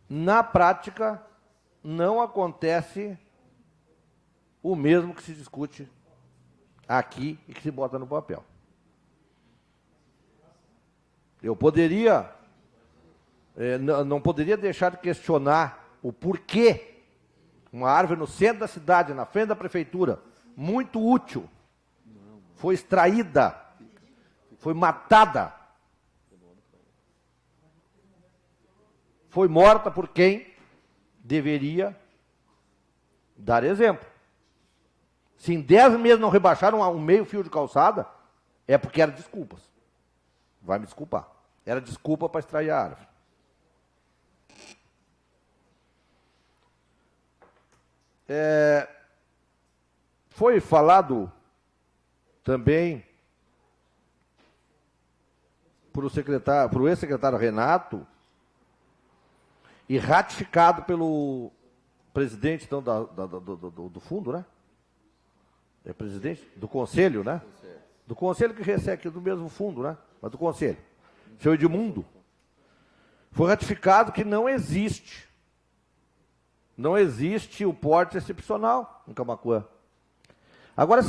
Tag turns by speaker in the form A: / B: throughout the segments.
A: Na prática, não acontece o mesmo que se discute aqui e que se bota no papel. Eu poderia, não poderia deixar de questionar o porquê uma árvore no centro da cidade, na frente da prefeitura, muito útil, foi extraída, foi matada, foi morta por quem deveria dar exemplo. Se em 10 meses não rebaixaram um meio fio de calçada, é porque era desculpas. Vai me desculpar. Era desculpa para extrair a árvore. Foi falado também para o ex-secretário Renato e ratificado pelo presidente então, do fundo, né? É presidente? Do conselho, né? Do conselho que recebe aqui do mesmo fundo, né? Mas do conselho. Seu Edmundo. Foi ratificado que não existe o porte excepcional em Camaquã. Agora,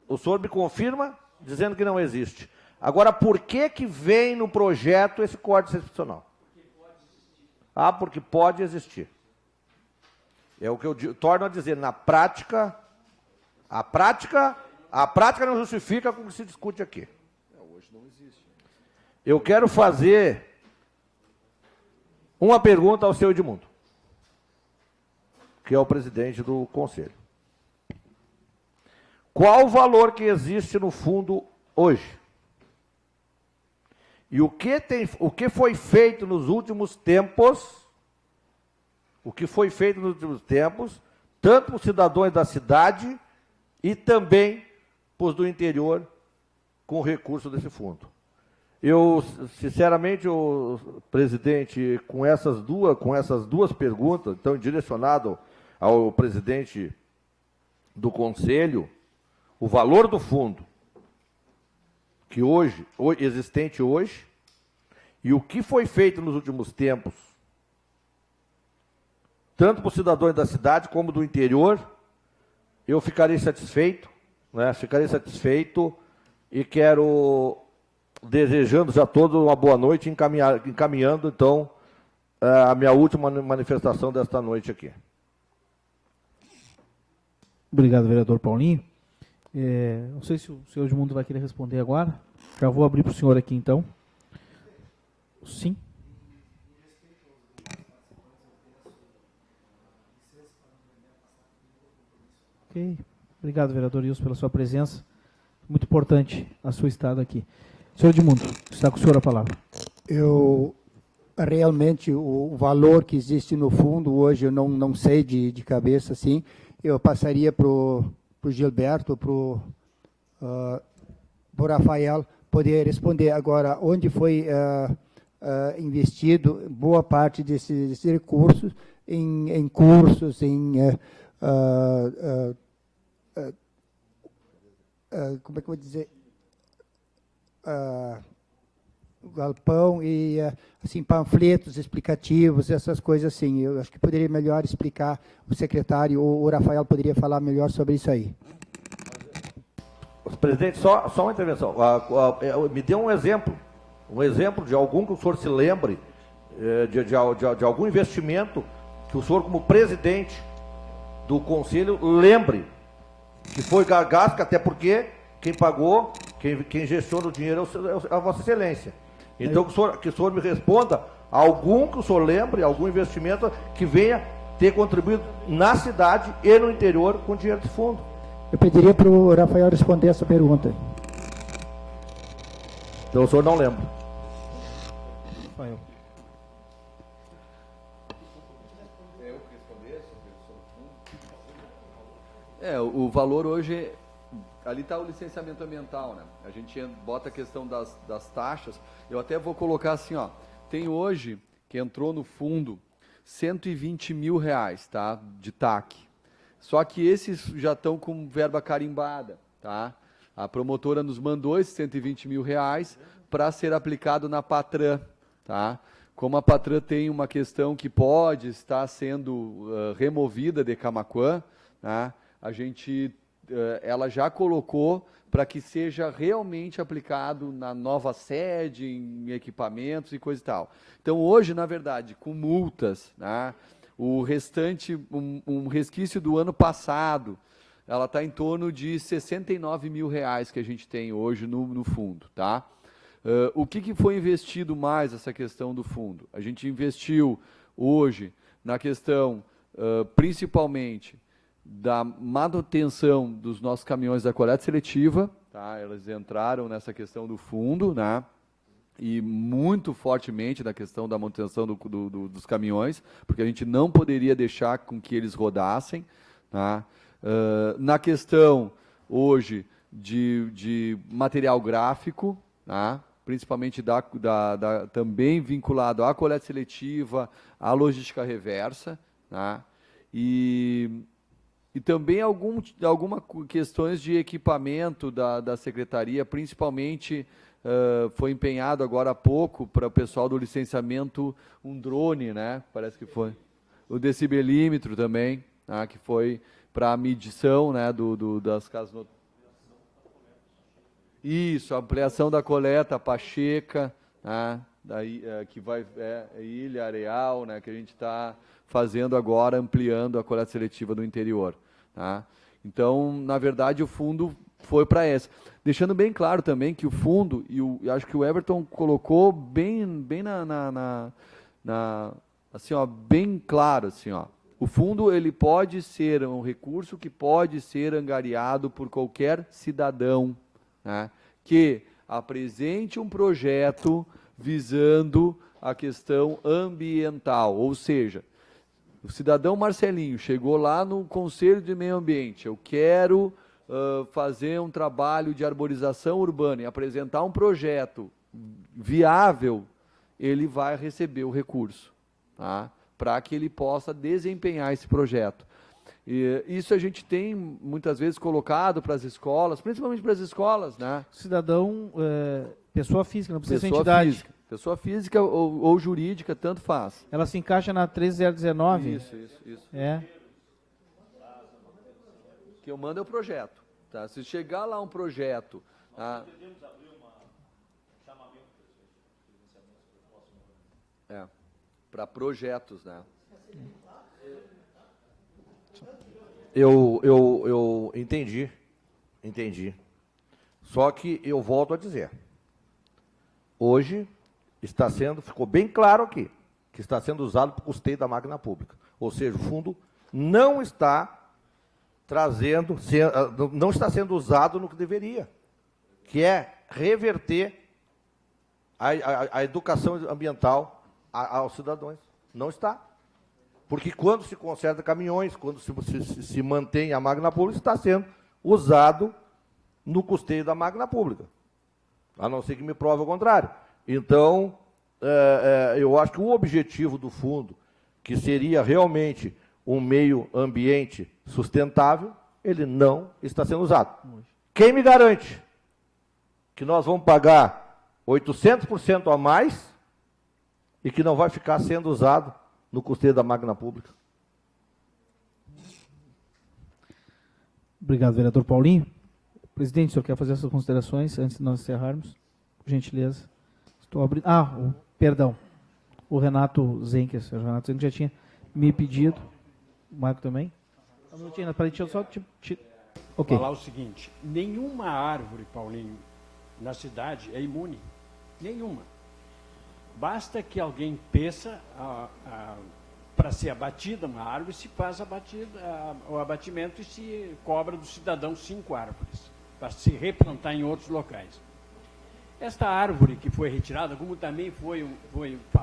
A: o senhor me confirma dizendo que não existe. Agora, por que vem no projeto esse corte excepcional? Ah, porque pode existir. É o que eu torno a dizer, na prática, a prática não justifica com o que se discute aqui.
B: Hoje não existe.
A: Eu quero fazer uma pergunta ao seu Edmundo, que é o presidente do conselho. Qual o valor que existe no fundo hoje? E o que foi feito nos últimos tempos, tanto para os cidadãos da cidade e também para os do interior, com o recurso desse fundo. Eu, sinceramente, o presidente, com essas duas perguntas, então direcionado ao presidente do conselho, o valor do fundo que existente hoje, e o que foi feito nos últimos tempos, tanto para os cidadãos da cidade como do interior, eu ficarei satisfeito, né? Ficarei satisfeito e quero, desejando a todos uma boa noite, encaminhando, então, a minha última manifestação desta noite aqui.
C: Obrigado, vereador Paulinho. Não sei se o senhor Edmundo vai querer responder agora. Já vou abrir para o senhor aqui, então. Sim. Ok. Obrigado, vereador Ilson, pela sua presença. Muito importante a sua estada aqui. Senhor Edmundo, está com o senhor a palavra.
D: Realmente, o valor que existe no fundo, hoje eu não sei de cabeça, assim, eu passaria para o Gilberto, para o Rafael poder responder. Agora, onde foi investido boa parte desses recursos em cursos, como é que eu vou dizer? Galpão e assim, panfletos explicativos, essas coisas assim. Eu acho que poderia melhor explicar o secretário, ou o Rafael poderia falar melhor sobre isso aí.
A: Presidente, só uma intervenção. Me dê um exemplo de algum que o senhor se lembre, de algum investimento que o senhor, como presidente do conselho, lembre que foi gasto, até porque quem pagou, quem gestiona o dinheiro é a Vossa Excelência. Então, que o senhor me responda algum que o senhor lembre, algum investimento que venha ter contribuído na cidade e no interior com dinheiro de fundo.
D: Eu pediria para o Rafael responder essa pergunta.
A: Então, o senhor não lembra.
C: Rafael.
B: O valor hoje, ali está o licenciamento ambiental, né? A gente bota a questão das taxas. Eu até vou colocar assim, ó. Tem hoje, que entrou no fundo, 120 mil reais, tá? De TAC. Só que esses já estão com verba carimbada, tá? A promotora nos mandou esses 120 mil reais para ser aplicado na Patran, tá? como a Patran tem uma questão que pode estar sendo removida de Camaquã, né, ela já colocou para que seja realmente aplicado na nova sede, em equipamentos e coisa e tal. Então, hoje, na verdade, com multas, né, o restante, um resquício do ano passado, ela está em torno de R$69 mil que a gente tem hoje no fundo, tá? O que foi investido mais essa questão do fundo? A gente investiu hoje na questão, principalmente, da manutenção dos nossos caminhões da coleta seletiva, tá? Elas entraram nessa questão do fundo, né? E muito fortemente na questão da manutenção dos caminhões, porque a gente não poderia deixar com que eles rodassem, tá? Na questão, hoje, de material gráfico, tá? Principalmente também vinculado à coleta seletiva, à logística reversa, tá? E também algumas questões de equipamento da Secretaria, principalmente foi empenhado agora há pouco para o pessoal do licenciamento um drone, né? Parece que foi. O decibelímetro também, tá? Que foi para a medição, né, das casas noturnas. Isso, a ampliação da coleta Pacheca, né? Daí, que vai Ilha Areal, né, que a gente está fazendo agora, ampliando a coleta seletiva do interior. Tá? Então, na verdade, o fundo foi para essa. Deixando bem claro também que o fundo, e acho que o Everton colocou bem assim, ó, bem claro, assim, ó, o fundo ele pode ser um recurso que pode ser angariado por qualquer cidadão, né, que apresente um projeto visando a questão ambiental, ou seja, o cidadão Marcelinho chegou lá no Conselho de Meio Ambiente, eu quero fazer um trabalho de arborização urbana e apresentar um projeto viável, ele vai receber o recurso, tá? Para que ele possa desempenhar esse projeto. E isso a gente tem, muitas vezes, colocado para as escolas, principalmente para as escolas, né?
C: Cidadão, pessoa física, não precisa ser entidade.
B: Física. Pessoa física ou jurídica, tanto faz.
C: Ela se encaixa na 13019?
B: Isso.
C: É.
B: O que eu mando é o projeto. Tá? Se chegar lá um projeto... Tá? Para projetos, né?
A: Eu entendi. Só que eu volto a dizer. Hoje ficou bem claro aqui, que está sendo usado para o custeio da máquina pública. Ou seja, o fundo não está não está sendo usado no que deveria, que é reverter a educação ambiental aos cidadãos. Não está. Porque quando se conserta caminhões, quando se mantém a máquina pública, está sendo usado no custeio da máquina pública. A não ser que me prove o contrário. Então, eu acho que o objetivo do fundo, que seria realmente um meio ambiente sustentável, ele não está sendo usado. Quem me garante que nós vamos pagar 800% a mais e que não vai ficar sendo usado no custeio da máquina pública?
C: Obrigado, vereador Paulinho. Presidente, o senhor quer fazer essas considerações antes de nós encerrarmos? Por gentileza. Estou abrindo. Perdão. O Renato Zenker. O Renato Zenker já tinha me pedido. O Marco também. Um minutinho, deixa eu só Ok.
E: Falar o seguinte: nenhuma árvore, Paulinho, na cidade é imune. Nenhuma. Basta que alguém peça para ser abatida uma árvore, se faz o abatimento e se cobra do cidadão 5 árvores, para se replantar em outros locais. Esta árvore que foi retirada, como também foi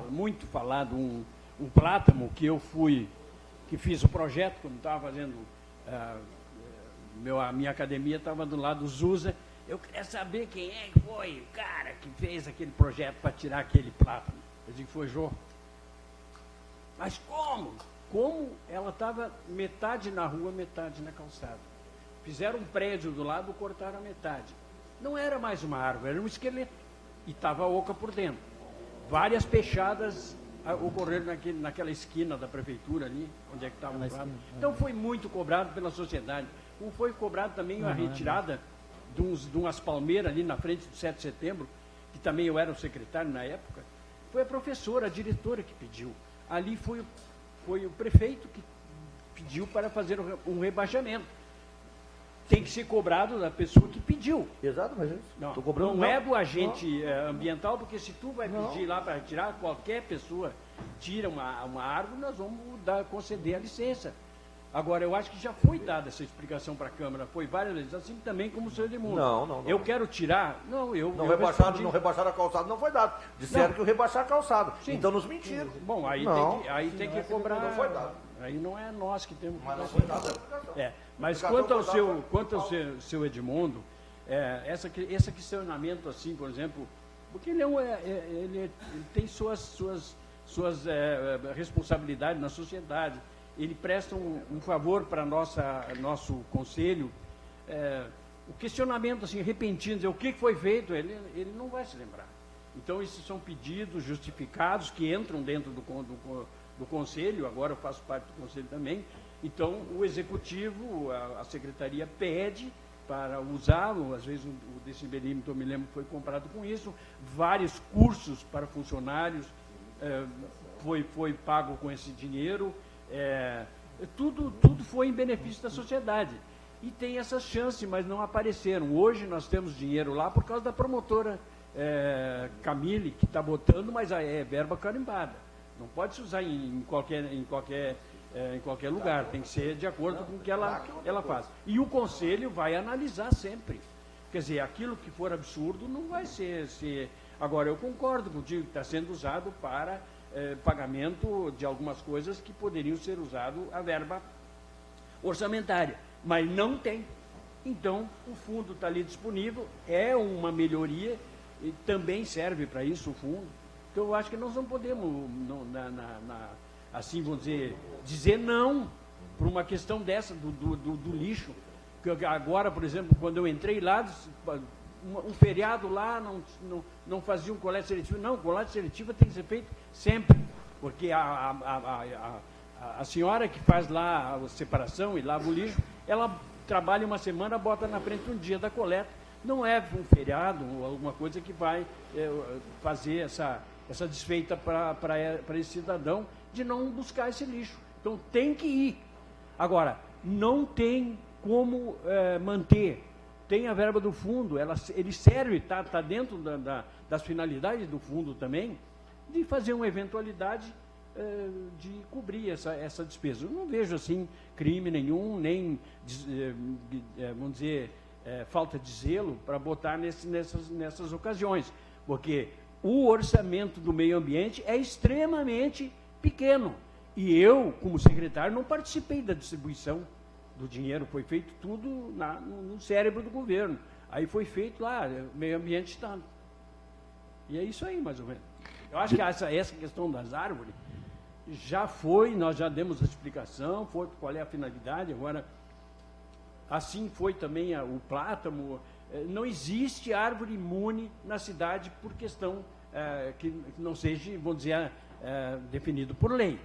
E: muito falado, um plátano que fiz o projeto, quando estava fazendo, a minha academia estava do lado do Zusa. Eu queria saber quem é que foi o cara que fez aquele projeto para tirar aquele plátano. Eu digo que foi Jô. Mas como? Como ela estava metade na rua, metade na calçada. Fizeram um prédio do lado, cortaram a metade. Não era mais uma árvore, era um esqueleto. E estava oca por dentro. Várias pechadas ocorreram naquela esquina da prefeitura ali, onde é que estava o
C: Naquela
E: quadro.
C: esquina,
E: Então foi muito cobrado pela sociedade. Como foi cobrado também a retirada de umas palmeiras ali na frente do 7 de setembro, que também eu era o secretário na época. Foi a professora, a diretora que pediu. Ali foi o prefeito que pediu para fazer um rebaixamento. Tem que ser cobrado da pessoa que pediu.
A: Exato, mas isso.
E: Não,
A: Tô cobrando,
E: não é do agente ambiental, porque se tu vai
A: Não.
E: pedir lá para retirar, qualquer pessoa tira uma árvore, nós vamos conceder a licença. Agora, eu acho que já foi dada essa explicação para a Câmara, foi várias vezes, assim também como o senhor Edmundo.
A: Não.
E: Eu quero tirar,
A: Não
E: eu
A: rebaixaram a calçada, não foi dado. Disseram que o rebaixar a calçada.
E: Sim.
A: Então nos mentiram.
E: Bom, aí
A: Não.
E: tem que cobrar.
A: Não foi dado.
E: Aí não é nós que temos que
A: Mas não
E: dar
A: foi
E: essa
A: dada a
E: explicação.
A: explicação.
E: Mas
A: Explicação
E: quanto ao
A: foi dada.
E: seu Edmundo, esse questionamento assim, por exemplo, porque ele tem suas responsabilidades na sociedade, ele presta um favor para nosso conselho, o questionamento assim repentino, dizer o que foi feito, ele não vai se lembrar. Então esses são pedidos justificados que entram dentro do conselho, agora eu faço parte do conselho também. Então, o executivo, a secretaria pede para usar, às vezes o decibelímetro, eu me lembro, foi comprado com isso, vários cursos para funcionários, foi pago com esse dinheiro, tudo foi em benefício da sociedade. E tem essas chances, mas não apareceram. Hoje nós temos dinheiro lá por causa da promotora Camille, que está botando, mas é verba carimbada. Não pode se usar em qualquer lugar, tem que ser de acordo com o que ela faz. E o Conselho vai analisar sempre. Quer dizer, aquilo que for absurdo não vai ser... Agora, eu concordo contigo que está sendo usado para pagamento de algumas coisas que poderiam ser usado a verba orçamentária, mas não tem. Então, o fundo está ali disponível, é uma melhoria, e também serve para isso o fundo. Então, eu acho que nós não podemos, assim, vamos dizer não para uma questão dessa, do lixo. Que agora, por exemplo, quando eu entrei lá, um feriado lá não fazia um coleta seletiva. Não, coleta seletiva tem que ser feito sempre, porque a senhora que faz lá a separação e lava o lixo, ela trabalha uma semana, bota na frente um dia da coleta. Não é um feriado ou alguma coisa que vai fazer essa desfeita para esse cidadão de não buscar esse lixo. Então tem que ir. Agora, não tem como manter. Tem a verba do fundo, ele serve, está dentro das finalidades do fundo também, de fazer uma eventualidade de cobrir essa despesa. Eu não vejo assim crime nenhum, nem, vamos dizer, falta de zelo para botar nessas ocasiões, porque o orçamento do meio ambiente é extremamente pequeno. E eu, como secretário, não participei da distribuição do dinheiro, foi feito tudo no cérebro do governo. Aí foi feito lá, o meio ambiente está. E é isso aí, mais ou menos. Eu acho que essa questão das árvores já foi, nós já demos a explicação, foi qual é a finalidade, agora, assim foi também o plátano. Não existe árvore imune na cidade por questão que não seja, vamos dizer, definido por lei.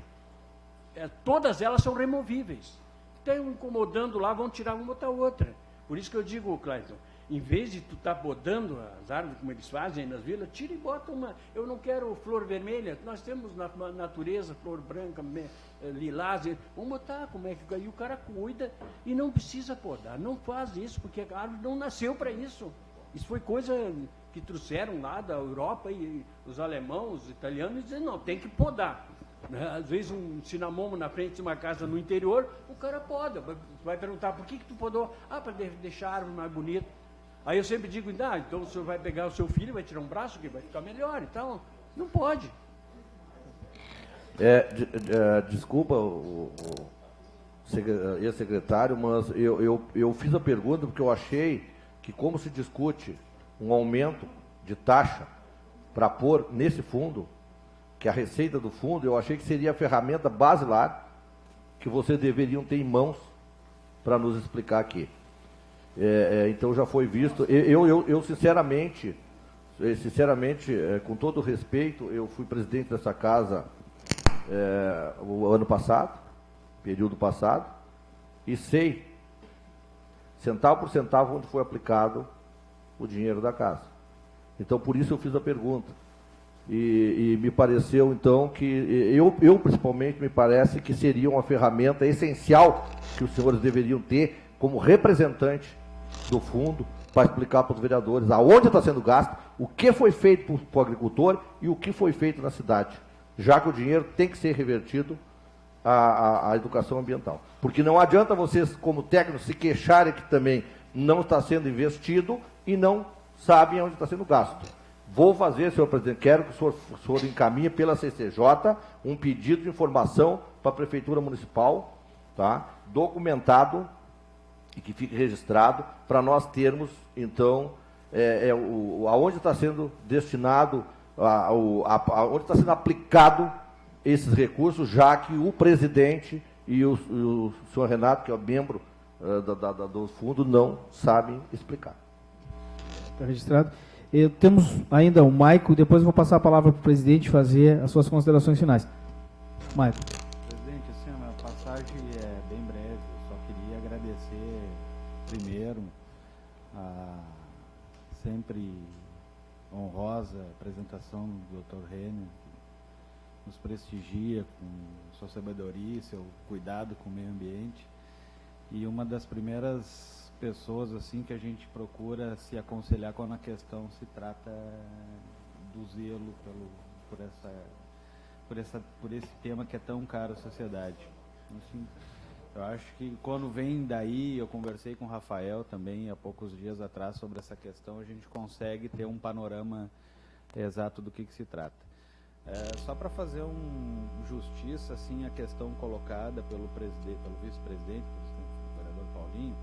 E: Todas elas são removíveis. Estão incomodando lá, vão tirar uma, botar outra. Por isso que eu digo, Clayton, em vez de tu estar podando as árvores, como eles fazem nas vilas, tira e bota uma. Eu não quero flor vermelha, nós temos na natureza flor branca, lilás, vamos botar como é que. E o cara cuida e não precisa podar. Não faz isso, porque a árvore não nasceu para isso. Isso foi coisa que trouxeram lá da Europa e os alemães, os italianos, dizendo, não, tem que podar. Às vezes um cinamomo na frente de uma casa no interior, o cara poda. Vai perguntar, por que tu podou? Para deixar a árvore mais bonita. Aí eu sempre digo, então o senhor vai pegar o seu filho, vai tirar um braço, que vai ficar melhor. Então, não pode.
A: Desculpa, ex-secretário, mas eu fiz a pergunta porque eu achei que, como se discute um aumento de taxa para pôr nesse fundo, que a receita do fundo, eu achei que seria a ferramenta basilar que vocês deveriam ter em mãos para nos explicar aqui. Então já foi visto. Eu sinceramente, com todo respeito, eu fui presidente dessa casa o ano passado, período passado, e sei, centavo por centavo, onde foi aplicado o dinheiro da casa. Então, por isso eu fiz a pergunta. E me pareceu, então, que eu principalmente, me parece que seria uma ferramenta essencial que os senhores deveriam ter como representante do fundo para explicar para os vereadores aonde está sendo gasto, o que foi feito para o agricultor e o que foi feito na cidade, já que o dinheiro tem que ser revertido à educação ambiental. Porque não adianta vocês, como técnicos, se queixarem que também não está sendo investido e não sabem onde está sendo gasto. Vou fazer, senhor presidente, quero que o senhor encaminhe pela CCJ um pedido de informação para a Prefeitura Municipal, tá? Documentado e que fique registrado, para nós termos, então, aonde está sendo destinado, aonde está sendo aplicado esses recursos, já que o presidente e o senhor Renato, que é membro do fundo, não sabem explicar.
C: Está registrado. Temos ainda o Maico, depois eu vou passar a palavra para o presidente fazer as suas considerações finais. Maico.
F: Presidente, assim, a minha passagem é bem breve. Eu só queria agradecer primeiro a sempre honrosa apresentação do Dr. Renner, que nos prestigia com sua sabedoria, seu cuidado com o meio ambiente. E uma das primeiras pessoas assim que a gente procura se aconselhar quando a questão se trata do zelo por esse tema que é tão caro à sociedade. Assim, eu acho que quando vem daí, eu conversei com o Rafael também há poucos dias atrás sobre essa questão, a gente consegue ter um panorama exato do que se trata. Só para fazer justiça assim a questão colocada pelo vice-presidente, o vereador Paulinho,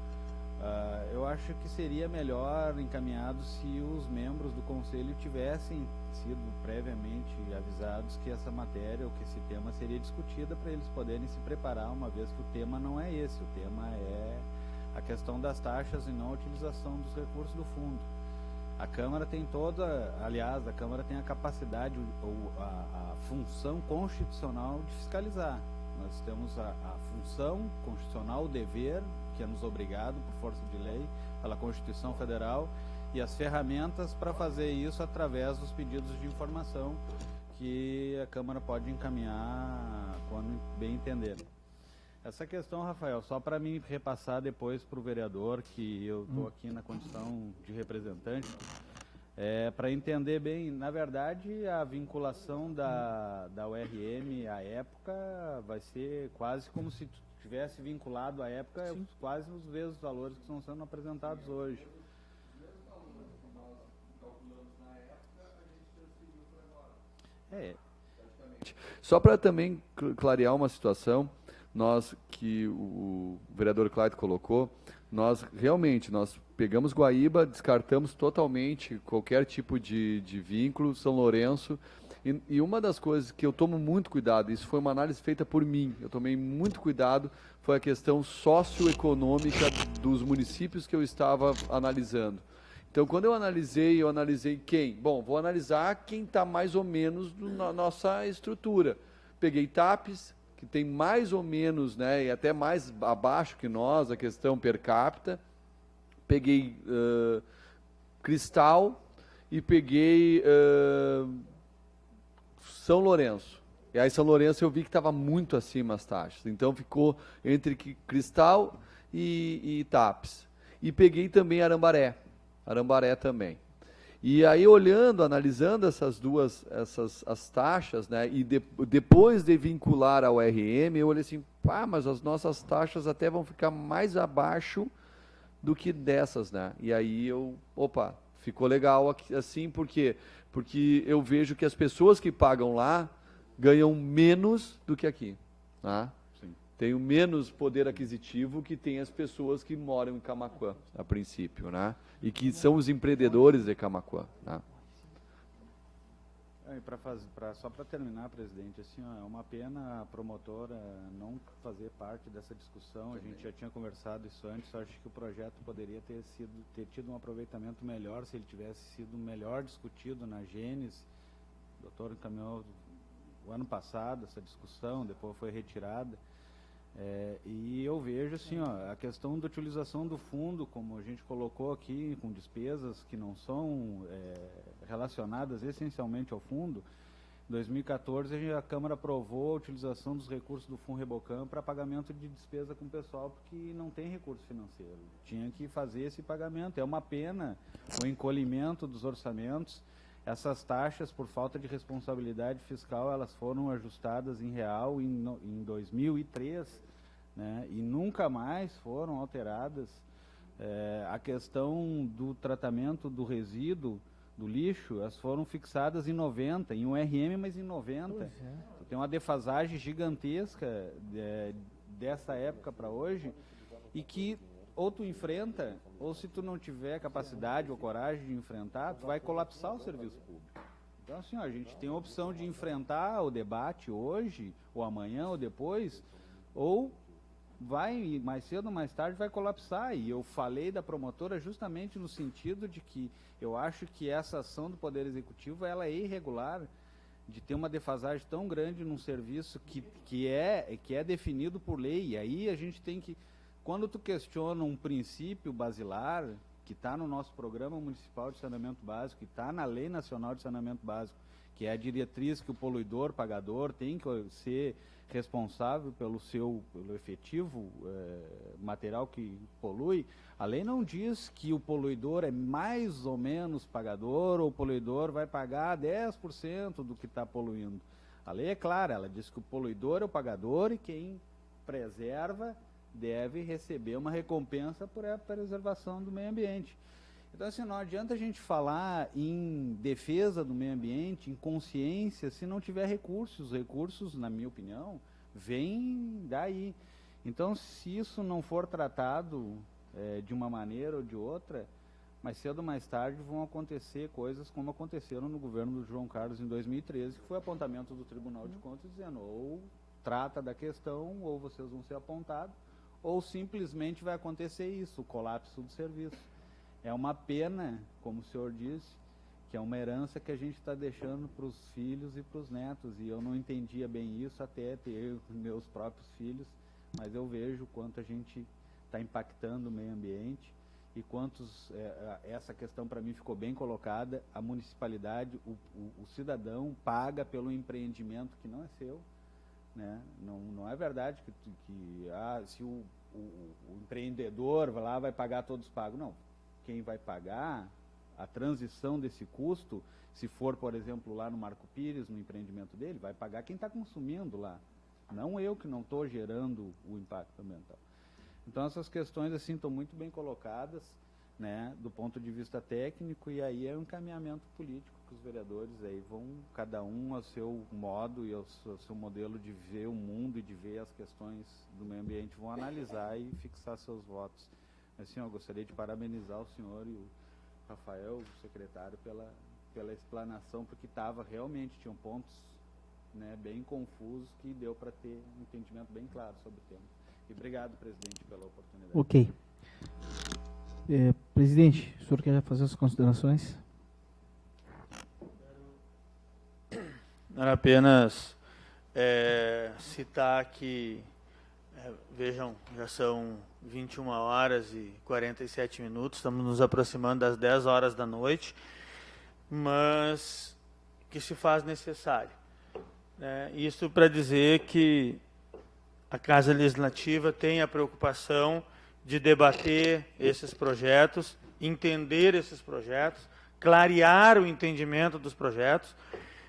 F: eu acho que seria melhor encaminhado se os membros do Conselho tivessem sido previamente avisados que essa matéria ou que esse tema seria discutida, para eles poderem se preparar, uma vez que o tema não é esse, o tema é a questão das taxas e não a utilização dos recursos do fundo. A Câmara tem a Câmara tem a capacidade ou a função constitucional de fiscalizar. Nós temos a função constitucional, o dever, que é nos obrigado por força de lei, pela Constituição Federal, e as ferramentas para fazer isso através dos pedidos de informação que a Câmara pode encaminhar quando bem entender. Essa questão, Rafael, só para me repassar depois para o vereador, que eu estou aqui na condição de representante, para entender bem, na verdade, a vinculação da URM à época vai ser quase como se tivesse vinculado à época, quase os mesmos valores que estão sendo apresentados hoje.
B: Só para também clarear uma situação, que o vereador Cláudio colocou, nós pegamos Guaíba, descartamos totalmente qualquer tipo de vínculo, São Lourenço, e uma das coisas que eu tomo muito cuidado, isso foi uma análise feita por mim, eu tomei muito cuidado, foi a questão socioeconômica dos municípios que eu estava analisando. Então, quando eu analisei quem? Bom, vou analisar quem está mais ou menos na nossa estrutura. Peguei TAPES, que tem mais ou menos, né, e até mais abaixo que nós, a questão per capita. Peguei Cristal e peguei São Lourenço. E aí São Lourenço eu vi que estava muito acima as taxas. Então ficou entre Cristal e TAPES. E peguei também Arambaré também. E aí analisando as taxas, né, e depois de vincular ao RM, eu olhei assim, mas as nossas taxas até vão ficar mais abaixo do que dessas, né? E aí ficou legal assim, por quê? Porque eu vejo que as pessoas que pagam lá ganham menos do que aqui, tá? Tem o menos poder aquisitivo que tem as pessoas que moram em Camaquã, a princípio, né? E que são os empreendedores de Camaquã, né?
F: Só para terminar, presidente, assim, é uma pena a promotora não fazer parte dessa discussão. A gente já tinha conversado isso antes. Eu acho que o projeto poderia ter tido um aproveitamento melhor se ele tivesse sido melhor discutido na Gênesis. O doutor encaminhou o ano passado, essa discussão, depois foi retirada. E eu vejo assim, ó, a questão da utilização do fundo, como a gente colocou aqui, com despesas que não são relacionadas essencialmente ao fundo. Em 2014, a Câmara aprovou a utilização dos recursos do Fundo Rebocam para pagamento de despesa com o pessoal, porque não tem recurso financeiro. Tinha que fazer esse pagamento. É uma pena o encolhimento dos orçamentos. Essas taxas, por falta de responsabilidade fiscal, elas foram ajustadas em real em 2003, né, e nunca mais foram alteradas. A questão do tratamento do resíduo, do lixo, elas foram fixadas em 90, em um RM, mas em 90. Tem uma defasagem gigantesca dessa época para hoje, e que ou tu enfrenta, ou se tu não tiver capacidade ou coragem de enfrentar, tu vai colapsar o serviço público. Então, assim, ó, a gente tem a opção de enfrentar o debate hoje, ou amanhã, ou depois, ou vai, mais cedo ou mais tarde, vai colapsar. E eu falei da promotora justamente no sentido de que eu acho que essa ação do Poder Executivo, ela é irregular, de ter uma defasagem tão grande num serviço que é definido por lei. E aí a gente tem que, quando tu questiona um princípio basilar, que está no nosso Programa Municipal de Saneamento Básico, que está na Lei Nacional de Saneamento Básico, que é a diretriz que o poluidor, pagador, tem que ser responsável pelo efetivo material que polui, a lei não diz que o poluidor é mais ou menos pagador, ou o poluidor vai pagar 10% do que está poluindo. A lei é clara, ela diz que o poluidor é o pagador e quem preserva deve receber uma recompensa por a preservação do meio ambiente. Então, assim, não adianta a gente falar em defesa do meio ambiente, em consciência, se não tiver recursos. Os recursos, na minha opinião, vêm daí. Então, se isso não for tratado de uma maneira ou de outra, mais cedo ou mais tarde vão acontecer coisas como aconteceram no governo do João Carlos em 2013, que foi apontamento do Tribunal de Contas dizendo ou trata da questão, ou vocês vão ser apontados, ou simplesmente vai acontecer isso, o colapso do serviço. É uma pena, como o senhor disse, que é uma herança que a gente está deixando para os filhos e para os netos, e eu não entendia bem isso até ter meus próprios filhos, mas eu vejo o quanto a gente está impactando o meio ambiente e quantos, essa questão para mim ficou bem colocada, a municipalidade, o cidadão paga pelo empreendimento que não é seu, né? Não é verdade que se o empreendedor vai pagar, todos pagam. Não, quem vai pagar a transição desse custo, se for, por exemplo, lá no Marco Pires, no empreendimento dele, vai pagar quem está consumindo lá, não eu que não estou gerando o impacto ambiental. Então essas questões assim estão muito bem colocadas, né, do ponto de vista técnico, e aí é um encaminhamento político que os vereadores aí vão, cada um ao seu modo e ao seu modelo de ver o mundo e de ver as questões do meio ambiente, vão analisar e fixar seus votos. Assim, eu gostaria de parabenizar o senhor e o Rafael, o secretário, pela explanação, porque realmente tinham pontos, né, bem confusos, que deu para ter um entendimento bem claro sobre o tema. E obrigado, presidente, pela oportunidade.
C: Ok. Presidente, o senhor quer fazer as considerações?
G: Era apenas citar que, vejam, já são 21 horas e 47 minutos, estamos nos aproximando das 10 horas da noite, mas que se faz necessário, né? Isso para dizer que a Casa Legislativa tem a preocupação de debater esses projetos, entender esses projetos, clarear o entendimento dos projetos,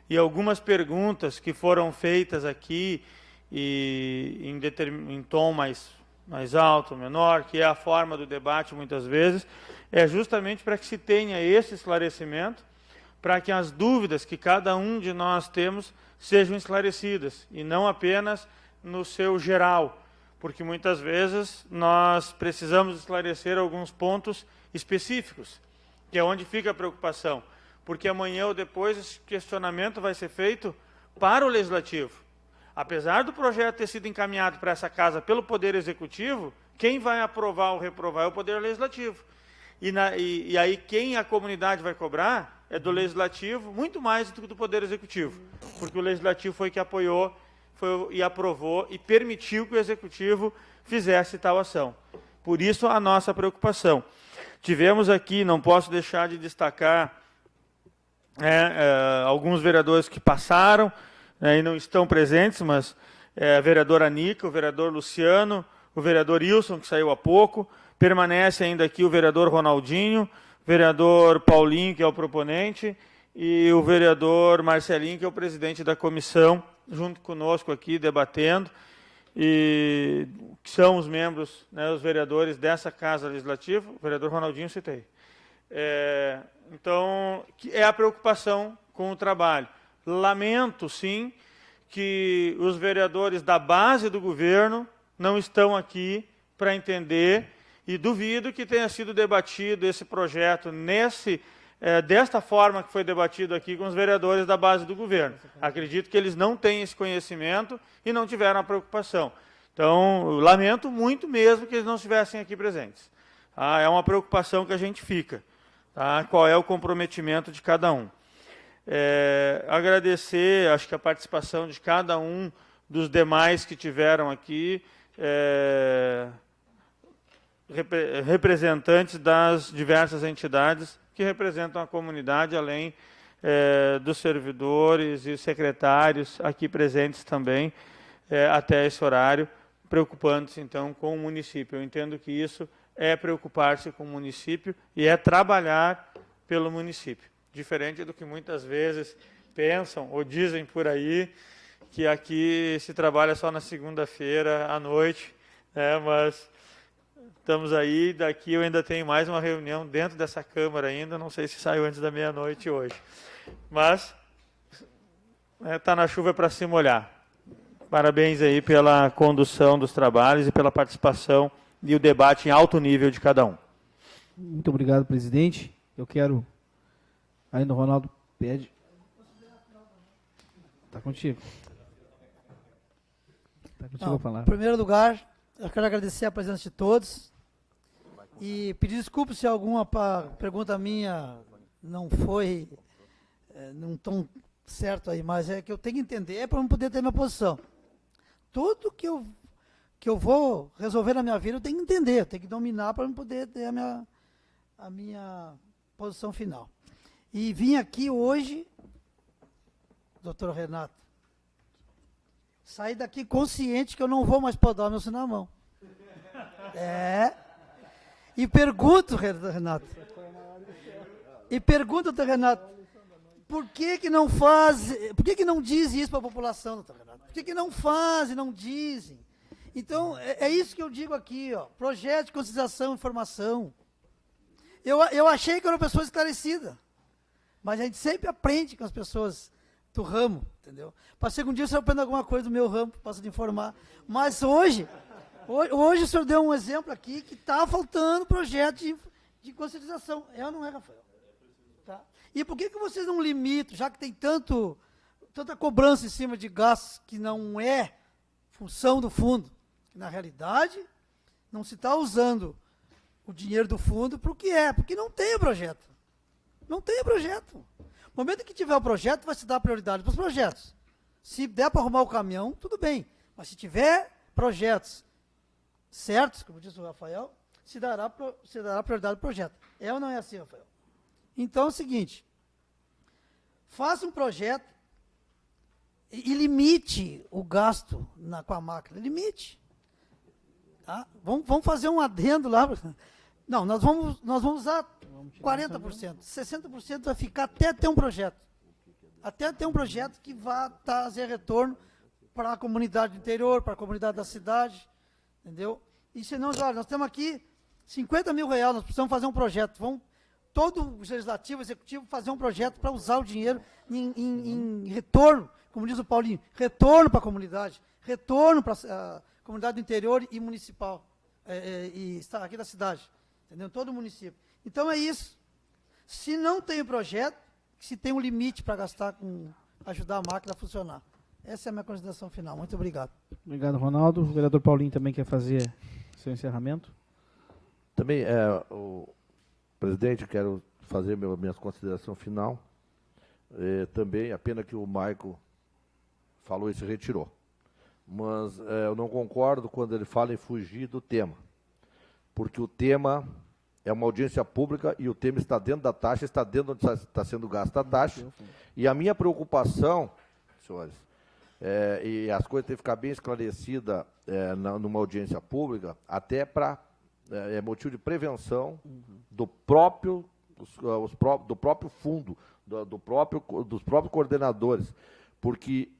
G: e algumas perguntas que foram feitas aqui e em tom mais alto, menor, que é a forma do debate muitas vezes, é justamente para que se tenha esse esclarecimento, para que as dúvidas que cada um de nós temos sejam esclarecidas, e não apenas no seu geral, porque muitas vezes nós precisamos esclarecer alguns pontos específicos, que é onde fica a preocupação, porque amanhã ou depois esse questionamento vai ser feito para o Legislativo. Apesar do projeto ter sido encaminhado para essa casa pelo Poder Executivo, quem vai aprovar ou reprovar é o Poder Legislativo. E aí quem a comunidade vai cobrar é do Legislativo, muito mais do que do Poder Executivo, porque o Legislativo foi que apoiou e aprovou e permitiu que o Executivo fizesse tal ação. Por isso, a nossa preocupação. Tivemos aqui, não posso deixar de destacar, alguns vereadores que passaram e não estão presentes, mas a vereadora Anica, o vereador Luciano, o vereador Wilson, que saiu há pouco, permanece ainda aqui o vereador Ronaldinho, o vereador Paulinho, que é o proponente, e o vereador Marcelinho, que é o presidente da comissão, junto conosco aqui, debatendo, e que são os membros, os vereadores dessa Casa Legislativa. O vereador Ronaldinho citei. Então, é a preocupação com o trabalho. Lamento, sim, que os vereadores da base do governo não estão aqui para entender, e duvido que tenha sido debatido esse projeto desta forma que foi debatido aqui com os vereadores da base do governo. Acredito que eles não têm esse conhecimento e não tiveram a preocupação. Então, lamento muito mesmo que eles não estivessem aqui presentes. Tá? É uma preocupação que a gente fica. Tá? Qual é o comprometimento de cada um. Agradecer, acho que a participação de cada um dos demais que tiveram aqui, representantes das diversas entidades que representam a comunidade, além dos servidores e secretários aqui presentes também, até esse horário, preocupando-se, então, com o município. Eu entendo que isso é preocupar-se com o município e é trabalhar pelo município. Diferente do que muitas vezes pensam ou dizem por aí, que aqui se trabalha só na segunda-feira à noite, mas estamos aí, daqui eu ainda tenho mais uma reunião dentro dessa Câmara ainda, não sei se saiu antes da meia-noite hoje. Mas tá na chuva para se molhar. Parabéns aí pela condução dos trabalhos e pela participação e o debate em alto nível de cada um.
C: Muito obrigado, presidente. Eu quero... Ainda o Ronaldo pede. Está contigo. Está contigo a palavra.
H: Em primeiro lugar, eu quero agradecer a presença de todos e pedir desculpas se alguma pergunta minha não foi num tom certo aí, mas é que eu tenho que entender para eu poder ter minha posição. Tudo que eu vou resolver na minha vida, eu tenho que entender, eu tenho que dominar para eu poder ter a minha posição final. E vim aqui hoje, doutor Renato, sair daqui consciente que eu não vou mais podar meu sinal na mão. E pergunto, Renato, doutor Renato, por que não faz, por que não diz isso para a população, doutor Renato? Por que não fazem, não dizem? Então, é isso que eu digo aqui, ó, projeto de conscientização e informação. Eu achei que eu era uma pessoa esclarecida, mas a gente sempre aprende com as pessoas do ramo, entendeu? Para segundo dia, se eu aprendo alguma coisa do meu ramo, posso te informar. Mas hoje o senhor deu um exemplo aqui que está faltando projeto de conscientização. É ou não é, Rafael? Tá? E por que vocês não limitam, já que tem tanta cobrança em cima de gastos que não é função do fundo? Que, na realidade, não se está usando o dinheiro do fundo para o que é, porque não tem projeto. Não tem projeto. No momento que tiver o projeto, vai se dar prioridade para os projetos. Se der para arrumar o caminhão, tudo bem. Mas se tiver projetos certos, como disse o Rafael, se dará prioridade ao projeto. É ou não é assim, Rafael? Então é o seguinte, faça um projeto e limite o gasto com a máquina. Limite. Tá? Vamos fazer um adendo lá. Não, nós vamos usar 40%. 60% vai ficar até ter um projeto. Até ter um projeto que vá trazer retorno para a comunidade do interior, para a comunidade da cidade. Entendeu? E senão, olha, nós temos aqui 50 mil reais, nós precisamos fazer um projeto. Vamos, todo o legislativo, executivo, fazer um projeto para usar o dinheiro em retorno, como diz o Paulinho, retorno para a comunidade, retorno para a comunidade do interior e municipal, e aqui da cidade, entendeu? Todo o município. Então é isso. Se não tem o projeto, se tem um limite para gastar com ajudar a máquina a funcionar. Essa é a minha consideração final. Muito obrigado.
C: Obrigado, Ronaldo. O vereador Paulinho também quer fazer seu encerramento.
A: Também, o presidente, quero fazer minhas considerações final. Também, a pena que o Maico falou e se retirou. Mas eu não concordo quando ele fala em fugir do tema, porque o tema é uma audiência pública e o tema está dentro da taxa, está dentro onde está sendo gasta a taxa. E a minha preocupação, senhores, e as coisas têm que ficar bem esclarecidas numa audiência pública, até para motivo de prevenção do próprio fundo, dos próprios coordenadores, porque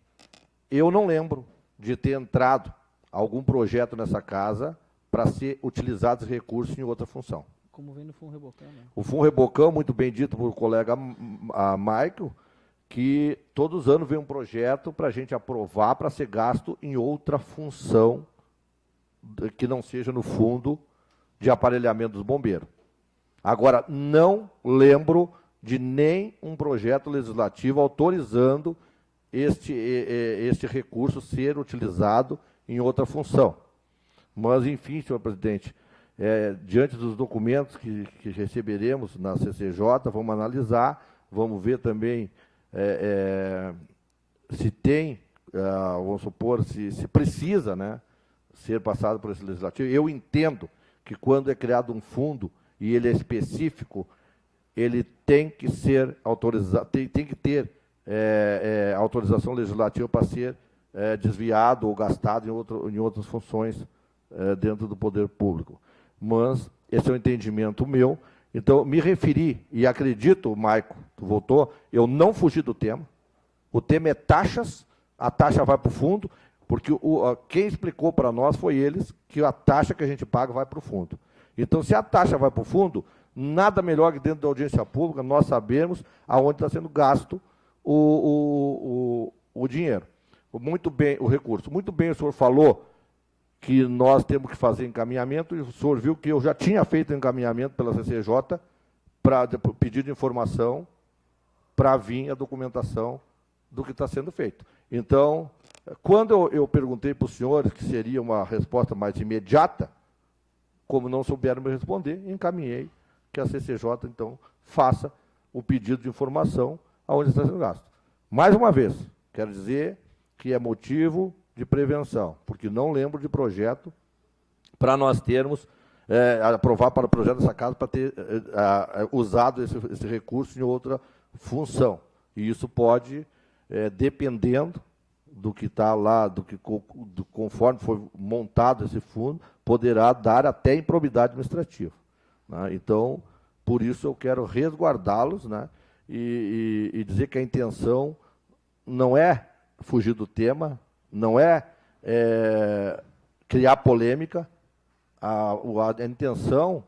A: eu não lembro de ter entrado algum projeto nessa casa para ser utilizado esse recurso em outra função.
C: Como vem no Fundo Rebocão, né?
A: O Fundo Rebocão, muito bem dito por o colega Michael, que todos os anos vem um projeto para a gente aprovar para ser gasto em outra função que não seja no fundo de aparelhamento dos bombeiros. Agora, não lembro de nem um projeto legislativo autorizando este recurso ser utilizado em outra função. Mas, enfim, senhor presidente, diante dos documentos que receberemos na CCJ, vamos analisar, vamos ver também se tem, vamos supor, se precisa, né, ser passado por esse legislativo. Eu entendo que quando é criado um fundo e ele é específico, ele tem que ser autorizado, tem que ter autorização legislativa para ser desviado ou gastado em outras funções dentro do poder público. Mas esse é um entendimento meu. Então, me referi, e acredito, Maico, tu voltou, eu não fugi do tema. O tema é taxas, a taxa vai para o fundo, porque quem explicou para nós foi eles que a taxa que a gente paga vai para o fundo. Então, se a taxa vai para o fundo, nada melhor que dentro da audiência pública nós sabemos aonde está sendo gasto o dinheiro. Muito bem, o recurso. Muito bem, o senhor falou que nós temos que fazer encaminhamento, e o senhor viu que eu já tinha feito encaminhamento pela CCJ para pedido de informação para vir a documentação do que está sendo feito. Então, quando eu perguntei para os senhores que seria uma resposta mais imediata, como não souberam me responder, encaminhei que a CCJ, então, faça o pedido de informação aonde está sendo gasto. Mais uma vez, quero dizer que é motivo de prevenção, porque não lembro de projeto para nós termos, aprovar para o projeto dessa casa para ter usado esse recurso em outra função. E isso pode, dependendo do que está lá, conforme foi montado esse fundo, poderá dar até improbidade administrativa, né? Então, por isso eu quero resguardá-los, né? E dizer que a intenção não é fugir do tema, não é criar polêmica, a intenção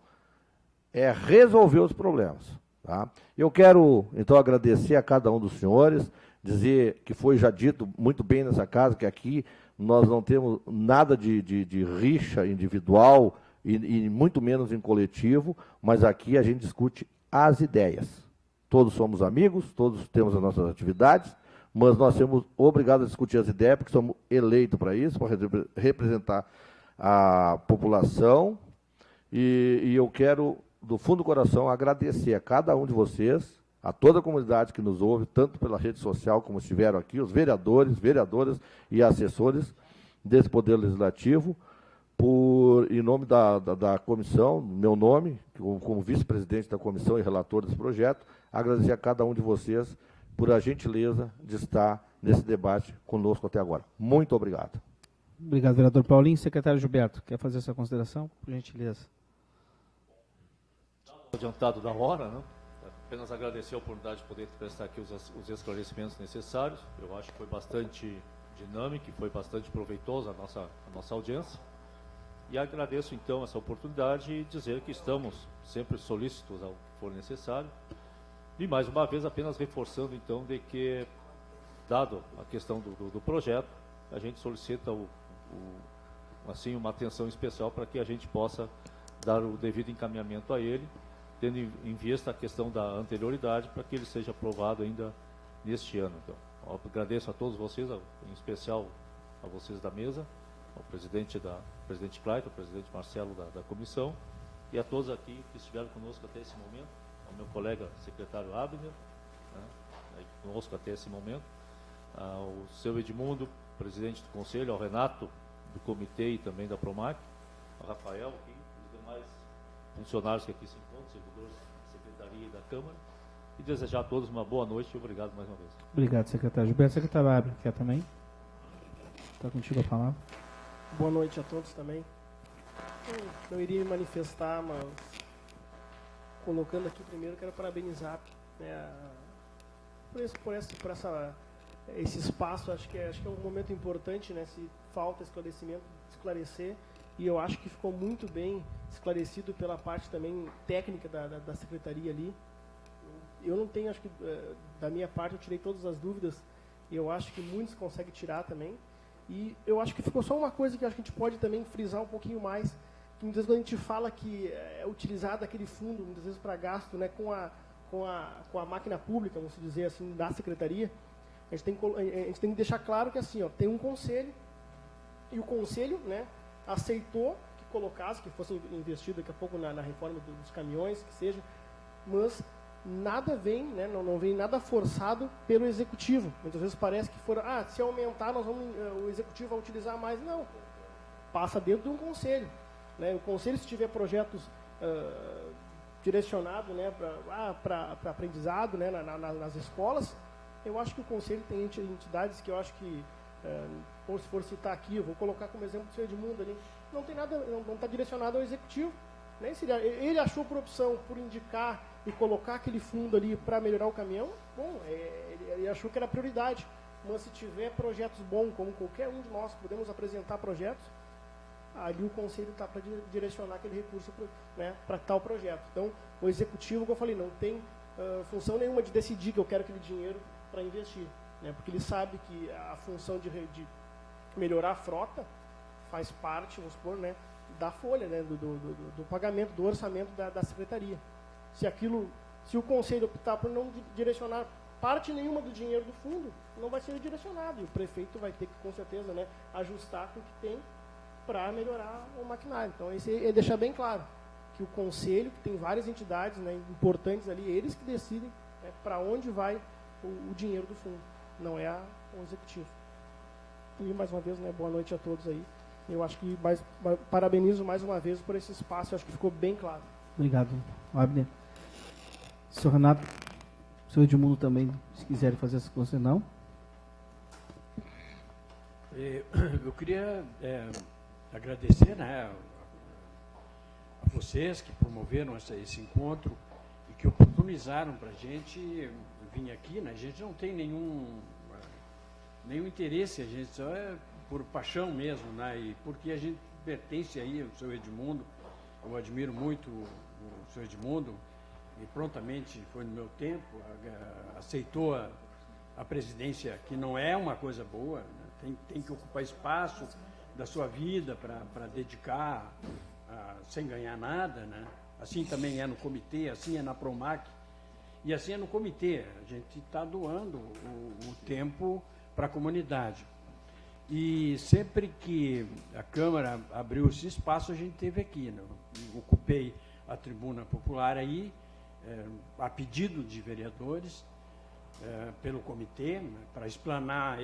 A: é resolver os problemas. Tá? Eu quero, então, agradecer a cada um dos senhores, dizer que foi já dito muito bem nessa casa, que aqui nós não temos nada de rixa individual e muito menos em coletivo, mas aqui a gente discute as ideias. Todos somos amigos, todos temos as nossas atividades, mas nós somos obrigados a discutir as ideias, porque somos eleitos para isso, para representar a população. E eu quero, do fundo do coração, agradecer a cada um de vocês, a toda a comunidade que nos ouve, tanto pela rede social como estiveram aqui, os vereadores, vereadoras e assessores desse Poder Legislativo, em nome da comissão, meu nome, como vice-presidente da comissão e relator desse projeto, agradecer a cada um de vocês por a gentileza de estar nesse debate conosco até agora. Muito obrigado.
C: Obrigado, vereador Paulinho. Secretário Gilberto, quer fazer essa consideração? Por gentileza.
I: Adiantado da hora, né? Apenas agradecer a oportunidade de poder prestar aqui os esclarecimentos necessários. Eu acho que foi bastante dinâmico e foi bastante proveitosa a nossa audiência. E agradeço, então, essa oportunidade e dizer que estamos sempre solícitos ao que for necessário. E, mais uma vez, apenas reforçando, então, de que, dado a questão do projeto, a gente solicita assim, uma atenção especial para que a gente possa dar o devido encaminhamento a ele, tendo em vista a questão da anterioridade, para que ele seja aprovado ainda neste ano. Então, eu agradeço a todos vocês, em especial a vocês da mesa, ao presidente Clayton, ao presidente Marcelo da comissão, e a todos aqui que estiveram conosco até esse momento, ao meu colega secretário Abner, né, aí conosco até esse momento, ao seu Edmundo, presidente do conselho, ao Renato, do comitê e também da Promac, ao Rafael, aqui, os demais funcionários que aqui se encontram, servidores da Secretaria e da Câmara, e desejar a todos uma boa noite e obrigado mais uma vez.
C: Obrigado, secretário Gilberto. Secretário Abner, quer também? Está contigo a palavra.
J: Boa noite a todos também. Eu não iria me manifestar, mas colocando aqui primeiro, quero parabenizar, né, por esse espaço. Acho que é um momento importante, né, se falta esclarecimento, esclarecer, e eu acho que ficou muito bem esclarecido pela parte também técnica da secretaria ali. Eu não tenho, acho que da minha parte eu tirei todas as dúvidas, e eu acho que muitos conseguem tirar também. E eu acho que ficou só uma coisa que acho que a gente pode também frisar um pouquinho mais, que muitas vezes quando a gente fala que é utilizado aquele fundo, muitas vezes para gasto, né, com a máquina pública, vamos dizer assim, da secretaria, a gente tem que deixar claro que assim, ó, tem um conselho, e o conselho, né, aceitou que colocasse, que fosse investido daqui a pouco na reforma dos caminhões, que seja, mas nada vem, né, não vem nada forçado pelo executivo. Muitas vezes parece que se aumentar, o executivo vai utilizar mais. Não, passa dentro de um conselho, né? O conselho, se tiver projetos direcionados, né, para aprendizado, né, nas escolas, eu acho que o conselho tem entidades que eu acho que, se for citar aqui, eu vou colocar como exemplo do seu Edmundo ali, não tem nada, não está direcionado ao executivo. Nem seria, ele achou por opção, por indicar e colocar aquele fundo ali para melhorar o caminhão, bom, ele achou que era prioridade. Mas se tiver projetos bons, como qualquer um de nós podemos apresentar projetos, ali o conselho está para direcionar aquele recurso para tal projeto. Então, o executivo, como eu falei, não tem função nenhuma de decidir que eu quero aquele dinheiro para investir, né, porque ele sabe que a função de melhorar a frota faz parte, vamos supor, né, da folha, né, do pagamento, do orçamento da secretaria. Se o conselho optar por não direcionar parte nenhuma do dinheiro do fundo, não vai ser direcionado, e o prefeito vai ter que, com certeza, né, ajustar com o que tem para melhorar o maquinário. Então, esse é deixar bem claro que o conselho, que tem várias entidades, né, importantes ali, eles que decidem, né, para onde vai o dinheiro do fundo, não é o executivo. E, mais uma vez, né, boa noite a todos aí. Eu acho que parabenizo mais uma vez por esse espaço, eu acho que ficou bem claro.
C: Obrigado, Abner. Senhor Renato, o senhor Edmundo também, se quiser fazer essa consideração.
E: Eu queria agradecer, né, a vocês que promoveram esse encontro e que oportunizaram para a gente vir aqui. Né? A gente não tem nenhum interesse, a gente só é por paixão mesmo, né? E porque a gente pertence aí ao seu Edmundo. Eu admiro muito o seu Edmundo, e prontamente foi no meu tempo, aceitou a presidência, que não é uma coisa boa, né? Tem que ocupar espaço da sua vida para dedicar sem ganhar nada, né? Assim também é no comitê, assim é na Promac, e assim é no comitê. A gente está doando o tempo para a comunidade. E sempre que a Câmara abriu esse espaço, a gente teve aqui, né? Ocupei a tribuna popular aí, a pedido de vereadores, pelo comitê, né, para explanar o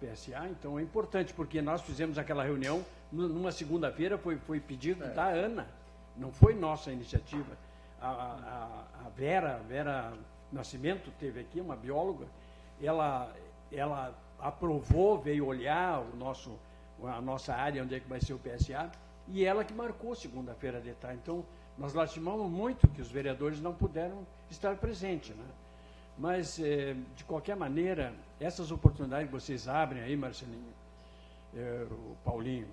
E: PSA. Então é importante, porque nós fizemos aquela reunião numa segunda-feira, foi pedido da Ana, não foi nossa iniciativa. A Vera Nascimento teve aqui, uma bióloga, ela aprovou, veio olhar a nossa área, onde é que vai ser o PSA, e ela que marcou segunda-feira de tarde. Então, nós lastimamos muito que os vereadores não puderam estar presentes, né? Mas, de qualquer maneira, essas oportunidades que vocês abrem aí, Marcelinho, o Paulinho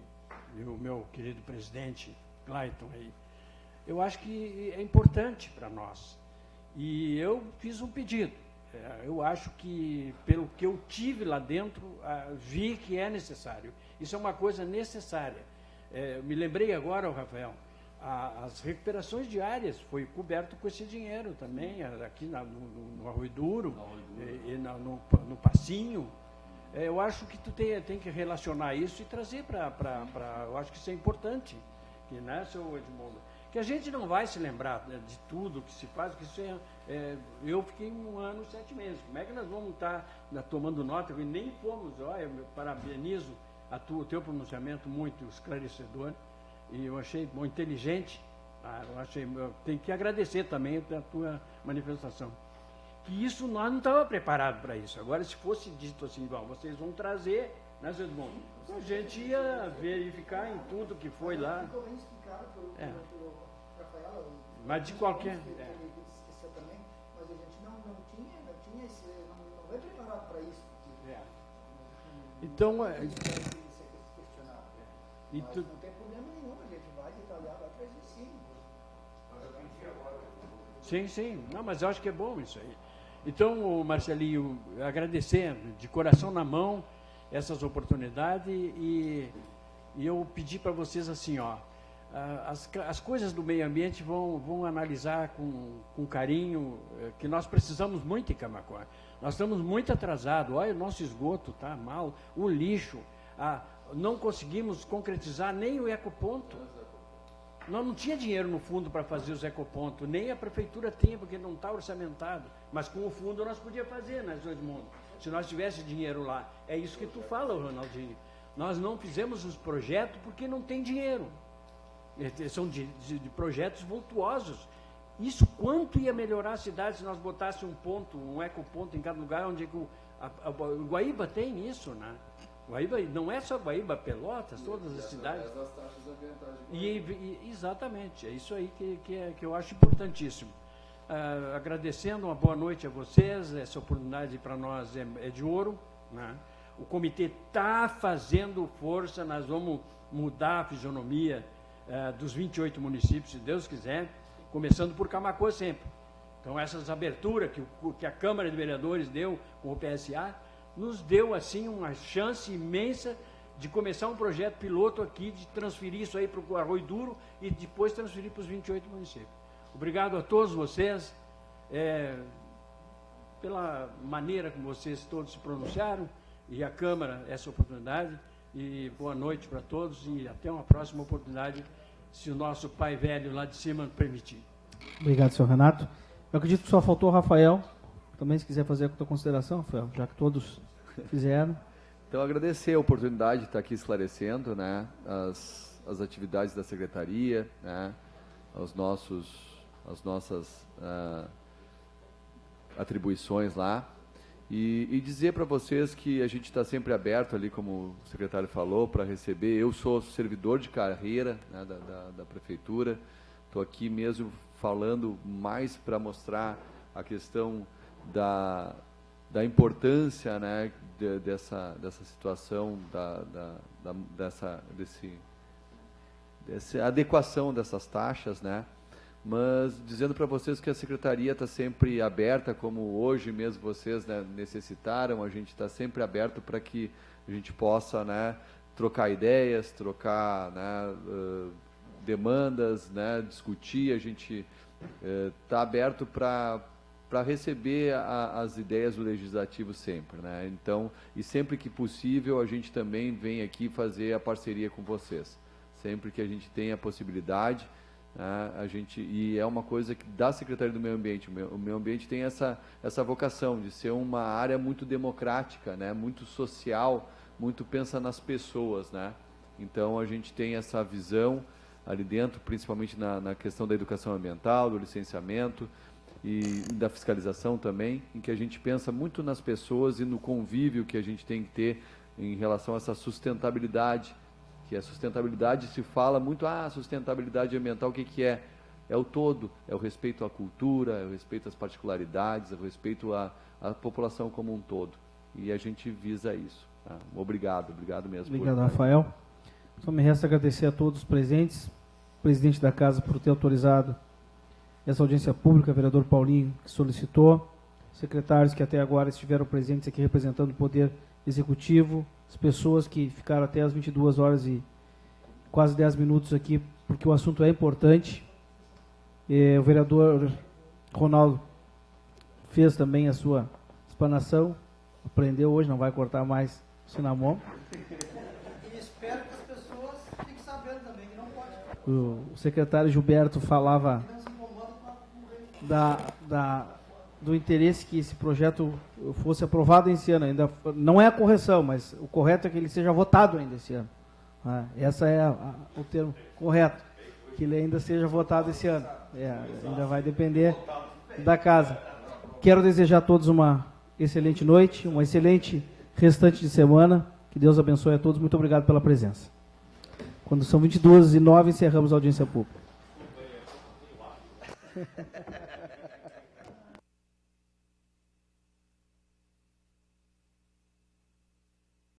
E: e o meu querido presidente, Clayton, aí, eu acho que é importante para nós. E eu fiz um pedido. Eu acho que, pelo que eu tive lá dentro, vi que é necessário. Isso é uma coisa necessária. Me lembrei agora, Rafael, as recuperações diárias foi coberto com esse dinheiro também, aqui no Arroio Duro, e no Passinho. Eu acho que tu tem que relacionar isso e trazer para... Eu acho que isso é importante, que, né, seu Edmundo? que a gente não vai se lembrar, né, de tudo que se faz, que isso eu fiquei 1 ano e 7 meses. Como é que nós vamos estar tomando nota? E nem fomos, olha, eu parabenizo o teu pronunciamento muito esclarecedor, e eu achei muito inteligente. Eu tenho que agradecer também a tua manifestação. Que isso nós não estávamos preparados para isso. Agora, se fosse dito assim, igual, vocês vão trazer, né, Edmundo? A gente ia verificar em tudo que foi lá.
D: Ficou bem explicado pelo Rafael.
E: Mas de qualquer.
D: Ele esqueceu também, mas a gente não tinha esse. Não foi preparado para isso.
E: Então.
D: Mas não tem problema nenhum, a gente vai detalhar lá atrás de cima.
E: Sim. Não, mas eu acho que é bom isso aí. Então, Marcelinho, agradecer de coração na mão essas oportunidades e eu pedi para vocês assim, ó, as coisas do meio ambiente vão analisar com carinho, que nós precisamos muito em Camaquã. Nós estamos muito atrasados, olha, o nosso esgoto está mal, o lixo, não conseguimos concretizar nem o ecoponto. Nós não tinha dinheiro no fundo para fazer os ecopontos, nem a prefeitura tinha, porque não está orçamentado. Mas com o fundo nós podíamos fazer, né, Edmundo? Se nós tivéssemos dinheiro lá. É isso que tu fala, Ronaldinho. Nós não fizemos os projetos porque não tem dinheiro. São de projetos vultuosos. Isso quanto ia melhorar a cidade se nós botássemos um ecoponto em cada lugar, onde o Guaíba tem isso, né? Guaíba, não é só Guaíba, Pelotas, todas as cidades. Exatamente, é isso aí que eu acho importantíssimo. Agradecendo, uma boa noite a vocês, essa oportunidade para nós é de ouro, né? O comitê está fazendo força, nós vamos mudar a fisionomia dos 28 municípios, se Deus quiser, começando por Camaquã sempre. Então, essas aberturas que a Câmara de Vereadores deu com o PSA, nos deu, assim, uma chance imensa de começar um projeto piloto aqui, de transferir isso aí para o Arroio Duro e depois transferir para os 28 municípios. Obrigado a todos vocês, pela maneira como vocês todos se pronunciaram, e a Câmara, essa oportunidade, e boa noite para todos, e até uma próxima oportunidade, se o nosso pai velho lá de cima permitir.
C: Obrigado, senhor Renato. Eu acredito que só faltou o Rafael. Também, se quiser fazer a tua consideração, Rafael, já que todos fizeram.
B: Então, agradecer a oportunidade de estar aqui esclarecendo, né, as atividades da Secretaria, né, as nossas atribuições lá, e dizer para vocês que a gente está sempre aberto ali, como o secretário falou, para receber. Eu sou servidor de carreira, né, da Prefeitura, estou aqui mesmo falando mais para mostrar a questão da importância, né, dessa situação, dessa adequação dessas taxas, né, mas dizendo para vocês que a Secretaria está sempre aberta, como hoje mesmo vocês, né, necessitaram, a gente está sempre aberto para que a gente possa, né, trocar ideias, trocar, né, demandas, né, discutir. A gente está aberto para receber as ideias do Legislativo sempre, né? Então, e sempre que possível, a gente também vem aqui fazer a parceria com vocês. Sempre que a gente tem a possibilidade, né, e é uma coisa que da Secretaria do Meio Ambiente. O meio ambiente tem essa vocação de ser uma área muito democrática, né, muito social, muito pensa nas pessoas, né? Então, a gente tem essa visão ali dentro, principalmente na questão da educação ambiental, do licenciamento, e da fiscalização também, em que a gente pensa muito nas pessoas e no convívio que a gente tem que ter em relação a essa sustentabilidade, que a sustentabilidade se fala muito, sustentabilidade ambiental, o que é? É o todo, é o respeito à cultura, é o respeito às particularidades, é o respeito à população como um todo, e a gente visa isso. Tá? Obrigado mesmo.
C: Obrigado, Rafael. Só me resta agradecer a todos os presentes, presidente da Casa por ter autorizado essa audiência pública, vereador Paulinho, que solicitou, secretários que até agora estiveram presentes aqui representando o Poder Executivo, as pessoas que ficaram até as 22 horas e quase 10 minutos aqui, porque o assunto é importante. O vereador Ronaldo fez também a sua explanação, aprendeu hoje, não vai cortar mais o Sinamon.
H: E espero que as pessoas fiquem sabendo também que não pode.
C: O secretário Gilberto falava do interesse que esse projeto fosse aprovado esse ano. Ainda não é a correção, mas o correto é que ele seja votado ainda esse ano. Essa é o termo correto, que ele ainda seja votado esse ano. Ainda vai depender da casa. Quero desejar a todos uma excelente noite, uma excelente restante de semana. Que Deus abençoe a todos. Muito obrigado pela presença. Quando são 22h09, encerramos a audiência pública.